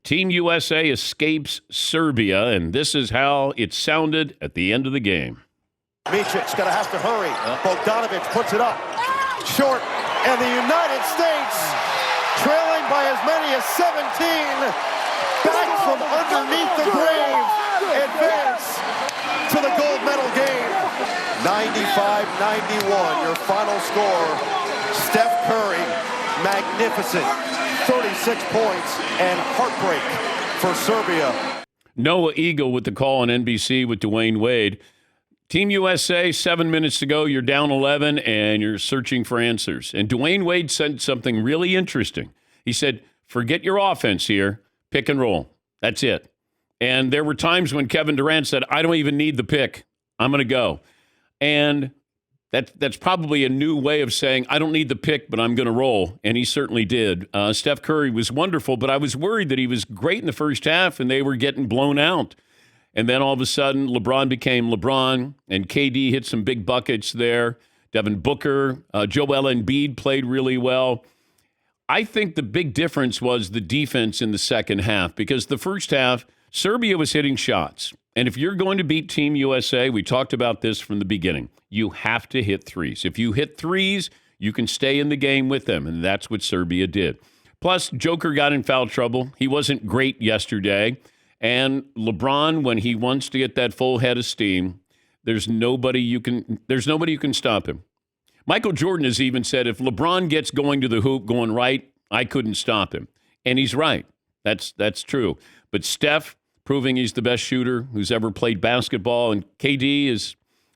Team USA escapes Serbia, and this is how it sounded at the end of the game. Micic's going to have to hurry. Bogdanovic puts it up. Short. And the United States, trailing by as many as 17, back from underneath the grave, advance to the gold medal game. 95-91, your final score. Steph Curry, magnificent. 36 points and heartbreak for Serbia. Noah Eagle with the call on NBC with Dwayne Wade. Team USA, 7 minutes to go. You're down 11, and you're searching for answers. And Dwayne Wade said something really interesting. He said, forget your offense here. Pick and roll. That's it. And there were times when Kevin Durant said, I don't even need the pick. I'm going to go. And that's probably a new way of saying, I don't need the pick, but I'm going to roll. And he certainly did. Steph Curry was wonderful, but I was worried that he was great in the first half, and they were getting blown out. And then all of a sudden, LeBron became LeBron, and KD hit some big buckets there. Devin Booker, Joel Embiid played really well. I think the big difference was the defense in the second half, because the first half, Serbia was hitting shots. And if you're going to beat Team USA, we talked about this from the beginning, you have to hit threes. If you hit threes, you can stay in the game with them, and that's what Serbia did. Plus, Joker got in foul trouble. He wasn't great yesterday. And LeBron, when he wants to get that full head of steam, there's nobody you can stop him. Michael Jordan has even said, if LeBron gets going to the hoop, going right, I couldn't stop him. And he's right. That's true. But Steph, proving he's the best shooter who's ever played basketball, and KD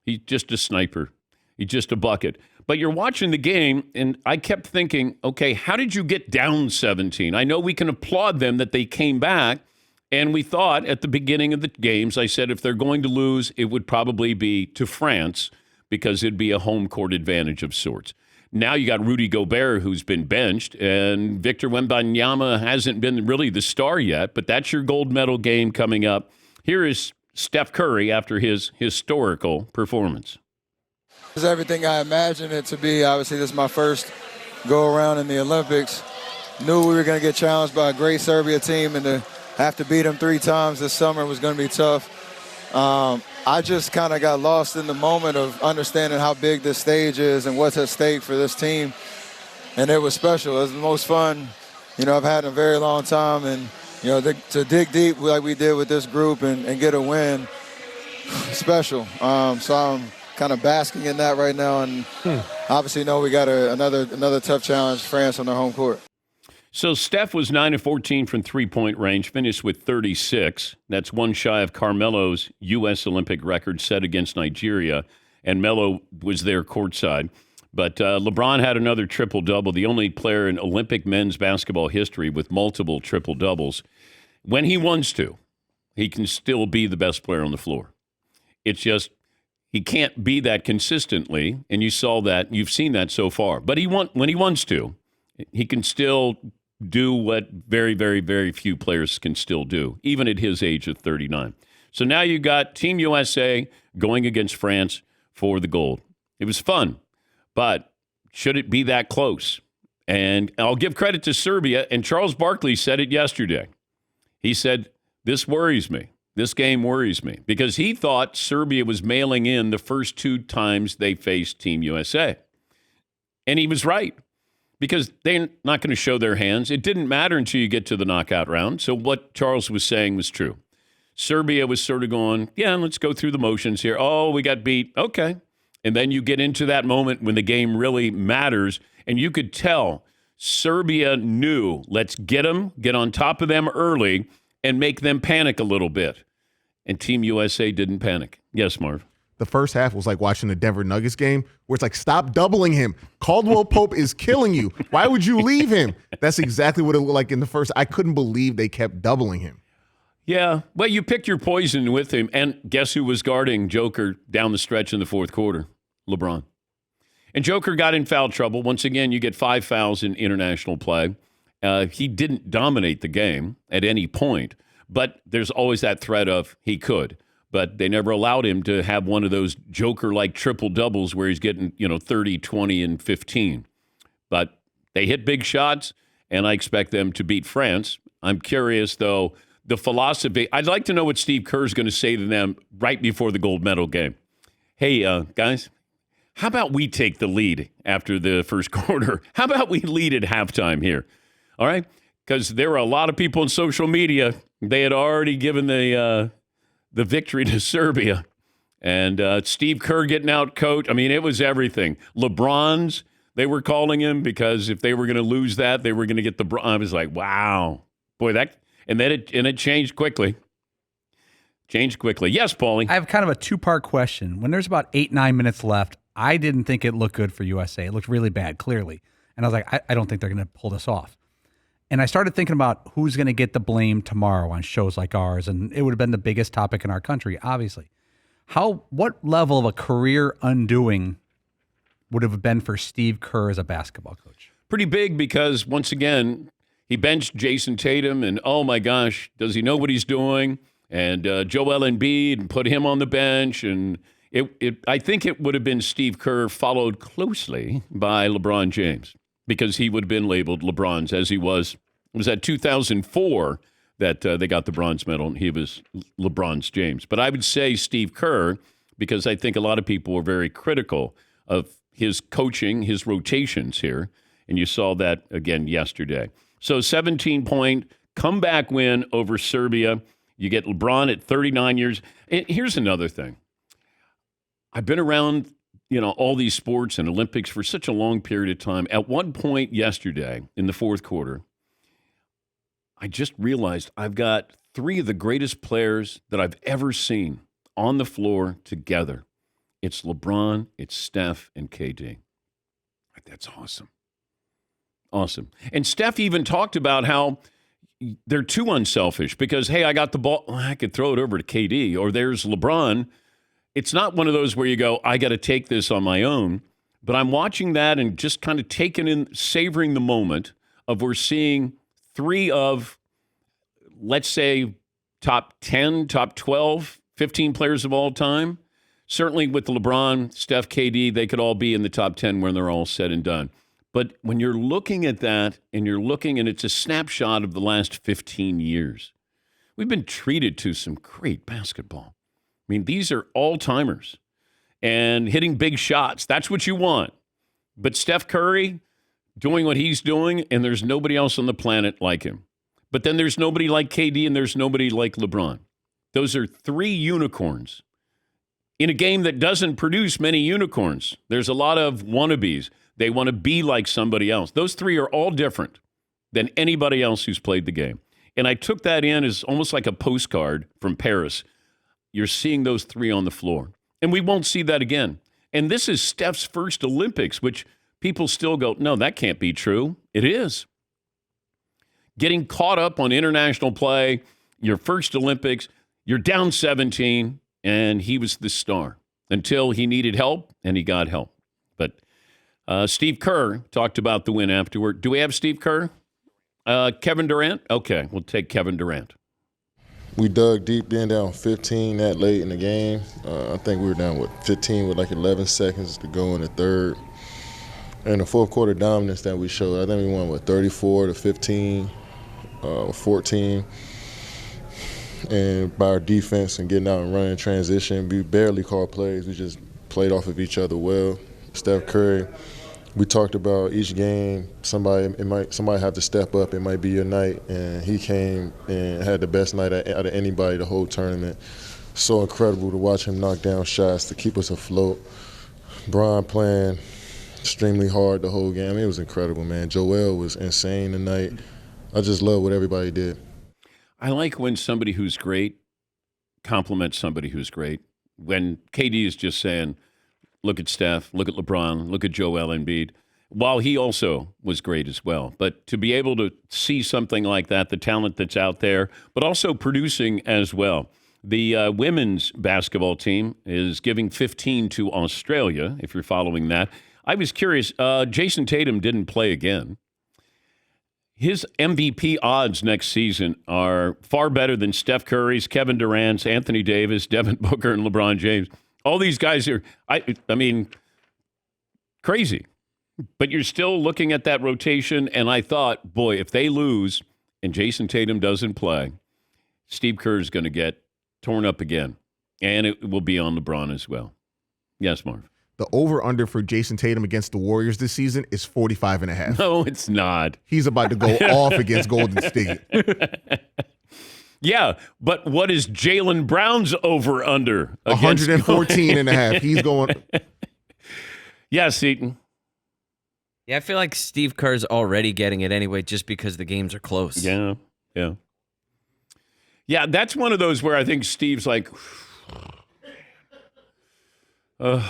he's just a sniper. He's just a bucket. But you're watching the game, and I kept thinking, okay, how did you get down 17? I know we can applaud them that they came back. And we thought at the beginning of the games, I said if they're going to lose, it would probably be to France because it'd be a home court advantage of sorts. Now you got Rudy Gobert, who's been benched, and Victor Wembanyama hasn't been really the star yet, but that's your gold medal game coming up. Here is Steph Curry after his historical performance. It's everything I imagined it to be. Obviously, this is my first go-around in the Olympics. Knew we were going to get challenged by a great Serbia team, and to have to beat them 3 times this summer was going to be tough. I just kind of got lost in the moment of understanding how big this stage is and what's at stake for this team. And it was special. It was the most fun, I've had in a very long time. And, to dig deep like we did with this group and get a win, special. So I'm kind of basking in that right now. And obviously, we got another tough challenge, France on their home court. So Steph was 9 of 14 from three-point range, finished with 36. That's one shy of Carmelo's U.S. Olympic record set against Nigeria, and Melo was there courtside. But LeBron had another triple-double, the only player in Olympic men's basketball history with multiple triple-doubles. When he wants to, he can still be the best player on the floor. It's just he can't be that consistently, and you saw that. You've seen that so far. But when he wants to, he can still do what very, very, very few players can still do, even at his age of 39. So now you got Team USA going against France for the gold. It was fun, but should it be that close? And I'll give credit to Serbia, and Charles Barkley said it yesterday. He said, this worries me. This game worries me, because he thought Serbia was mailing in the first 2 times they faced Team USA. And he was right. Because they're not going to show their hands. It didn't matter until you get to the knockout round. So what Charles was saying was true. Serbia was sort of going, yeah, let's go through the motions here. Oh, we got beat. Okay. And then you get into that moment when the game really matters. And you could tell Serbia knew, let's get them, get on top of them early, and make them panic a little bit. And Team USA didn't panic. Yes, Marv. The first half was like watching the Denver Nuggets game where it's like, stop doubling him. Caldwell Pope is killing you. Why would you leave him? That's exactly what it looked like in the first. I couldn't believe they kept doubling him. Yeah. Well, you picked your poison with him. And guess who was guarding Joker down the stretch in the fourth quarter? LeBron. And Joker got in foul trouble. Once again, you get 5 fouls in international play. He didn't dominate the game at any point, but there's always that threat of he could. But they never allowed him to have one of those Joker-like triple-doubles where he's getting, 30, 20, and 15. But they hit big shots, and I expect them to beat France. I'm curious, though, the philosophy. I'd like to know what Steve Kerr's going to say to them right before the gold medal game. Hey, guys, how about we take the lead after the first quarter? How about we lead at halftime here? All right? Because there were a lot of people on social media. They had already given the victory to Serbia. And Steve Kerr getting out coach. I mean, it was everything. LeBron's, they were calling him because if they were going to lose that, they were going to get the. I was like, wow, boy, that, and then it changed quickly. Changed quickly. Yes, Paulie. I have kind of a two-part question. When there's about 8-9 minutes left, I didn't think it looked good for USA. It looked really bad, clearly, and I was like, I don't think they're going to pull this off. And I started thinking about who's going to get the blame tomorrow on shows like ours, and it would have been the biggest topic in our country, obviously. What level of a career undoing would have been for Steve Kerr as a basketball coach? Pretty big because, once again, he benched Jason Tatum, and oh my gosh, does he know what he's doing? And Joel Embiid, and put him on the bench. And I think it would have been Steve Kerr followed closely by LeBron James because he would have been labeled LeBron's as he was. It was at 2004 that they got the bronze medal, and he was LeBron's James. But I would say Steve Kerr because I think a lot of people were very critical of his coaching, his rotations here, and you saw that again yesterday. So 17-point comeback win over Serbia. You get LeBron at 39 years. And here's another thing. I've been around, all these sports and Olympics for such a long period of time. At one point yesterday in the fourth quarter, I just realized I've got three of the greatest players that I've ever seen on the floor together. It's LeBron, it's Steph, and KD. That's awesome. Awesome. And Steph even talked about how they're too unselfish because, hey, I got the ball. I could throw it over to KD. Or there's LeBron. It's not one of those where you go, I got to take this on my own. But I'm watching that and just kind of savoring the moment of we're seeing three of, let's say, top 10, top 12, 15 players of all time. Certainly with LeBron, Steph, KD, they could all be in the top 10 when they're all said and done. But when you're looking at that and it's a snapshot of the last 15 years, we've been treated to some great basketball. I mean, these are all-timers and hitting big shots. That's what you want. But Steph Curry doing what he's doing, and there's nobody else on the planet like him. But then there's nobody like KD and there's nobody like LeBron. Those are three unicorns in a game that doesn't produce many unicorns. There's a lot of wannabes. They want to be like somebody else. Those three are all different than anybody else who's played the game. And I took that in as almost like a postcard from Paris. You're seeing those three on the floor. And we won't see that again. And this is Steph's first Olympics, which people still go, no, that can't be true. It is. Getting caught up on international play, your first Olympics, you're down 17, and he was the star until he needed help, and he got help. But Steve Kerr talked about the win afterward. Do we have Steve Kerr? Kevin Durant? Okay, we'll take Kevin Durant. We dug deep, being down 15 that late in the game. I think we were down, 15 with like 11 seconds to go in the third. And the fourth quarter dominance that we showed, I think we won, 34 to 15, 14. And by our defense and getting out and running transition, we barely called plays. We just played off of each other well. Steph Curry, we talked about each game, somebody have to step up. It might be your night. And he came and had the best night out of anybody the whole tournament. So incredible to watch him knock down shots to keep us afloat. Bron playing extremely hard the whole game. It was incredible, man. Joel was insane tonight. I just love what everybody did. I like when somebody who's great compliments somebody who's great. When KD is just saying, look at Steph, look at LeBron, look at Joel Embiid, while he also was great as well. But to be able to see something like that, the talent that's out there, but also producing as well. The women's basketball team is giving 15 to Australia, if you're following that. I was curious, Jason Tatum didn't play again. His MVP odds next season are far better than Steph Curry's, Kevin Durant's, Anthony Davis, Devin Booker, and LeBron James. All these guys are, I mean, crazy. But you're still looking at that rotation, and I thought, boy, if they lose, and Jason Tatum doesn't play, Steve Kerr is going to get torn up again. And it will be on LeBron as well. Yes, Marv. The over-under for Jason Tatum against the Warriors this season is 45.5. No, it's not. He's about to go off against Golden State. Yeah, but what is Jaylen Brown's over-under? 114.5. He's going. Yes, Eaton. Yeah, I feel like Steve Kerr's already getting it anyway just because the games are close. Yeah. Yeah, that's one of those where I think Steve's like, I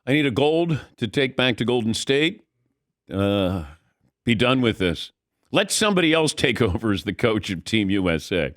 need a gold to take back to Golden State. Be done with this. Let somebody else take over as the coach of Team USA.